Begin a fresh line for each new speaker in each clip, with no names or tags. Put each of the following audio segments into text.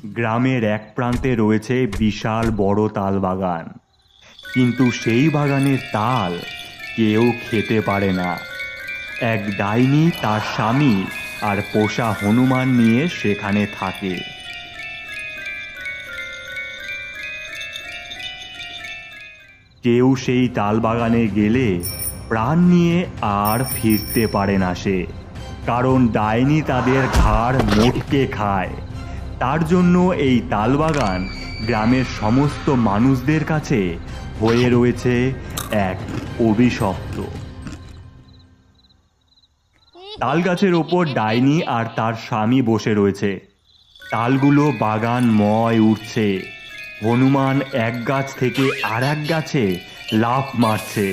গ্রামের এক প্রান্তে রয়েছে বিশাল বড় তাল বাগান, কিন্তু সেই বাগানের তাল কেউ খেতে পারে না। এক ডাইনি তার স্বামী আর পোষা হনুমান নিয়ে সেখানে থাকে। কেউ সেই তাল বাগানে গেলে প্রাণ নিয়ে আর ফিরতে পারে না সে, কারণ ডাইনি তাদের ঘাড় মোটকে খায়। তার জন্য এই তালবাগান গ্রামের সমস্ত মানুষদের কাছে হয়ে রয়েছে এক অভিশপ্ত। তাল গাছের ওপর ডাইনি আর তার স্বামী বসে রয়েছে। তালগুলো বাগানময় উঠছে। হনুমান এক গাছ থেকে আর এক গাছে লাফ মারছে।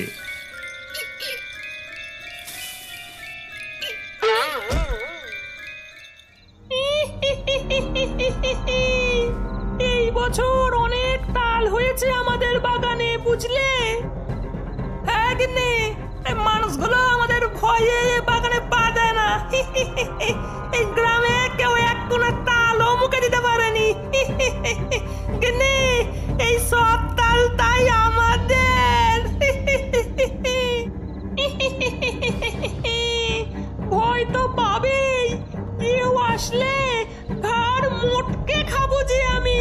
এই বছর অনেক তাল হয়েছে আমাদের বাগানে, বুঝলে? হ্যাঁ গিন্নি, এই মানুষগুলো আমাদের ভয়ে বাগানে পা দেয় না। এই গ্রামে কেউ এক কোণে তালও মুখে দিতে পারেনি। গিন্নি, এই সব তাল তাই আমাদের। ভয় তো পাবেই, কেউ আসলে ঘাড় মোটকে খাবো যে আমি।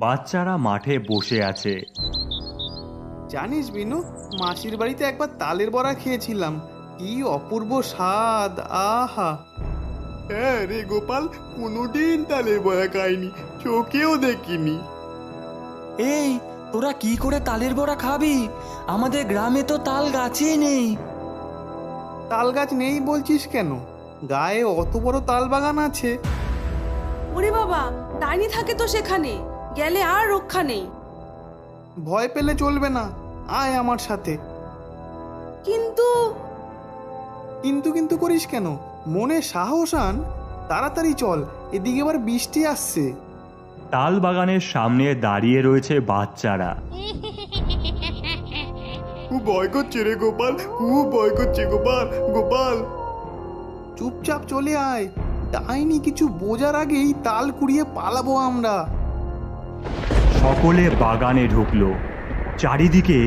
বাচ্চারা মাঠে বসে আছে।
জানিস বিনু, মাসির বাড়িতে একবার তালের বড়া খেয়েছিলাম, কি অপূর্ব স্বাদ! আহা! হ্যাঁ রে গোপাল, কোনোদিন তালের বড়া খাইনি, চোখেও দেখিনি।
এই, তোরা কি করে তালের বড়া খাবি? আমাদের গ্রামে তো তাল গাছই নেই।
তাল গাছ নেই বলছিস কেন? গায়ে অত বড় তাল বাগান আছে।
ওরে বাবা, ডাইনি থাকে তো সেখানে, গেলে আর রক্ষা নেই।
ভয় পেলে চলবে না, আয় আমার সাথে।
কিন্তু
কিন্তু কিন্তু করিস কেন? মনে সাহস আন, তাড়াতাড়ি চল, এদিকে এবার বৃষ্টি আসছে।
তাল বাগানের সামনে দাঁড়িয়ে রয়েছে বাচ্চারা।
খুব ভয় করছে রে গোপাল, খুব ভয় করছে গোপাল। গোপাল, চুপচাপ চলে আয়, ডাইনি কিছু বোঝার আগেই তাল কুড়িয়ে পালাবো আমরা।
সকলে বাগানে ঢুকলো। চারিদিকে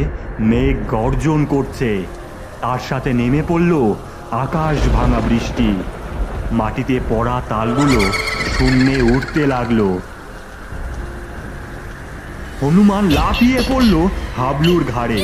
মেঘ গর্জন করছে, তার সাথে নেমে পড়ল আকাশ ভাঙা বৃষ্টি। মাটিতে পড়া তালগুলো শূন্যে উঠতে লাগলো। হনুমান লাফিয়ে পড়ল হাবলুর ঘাড়ে।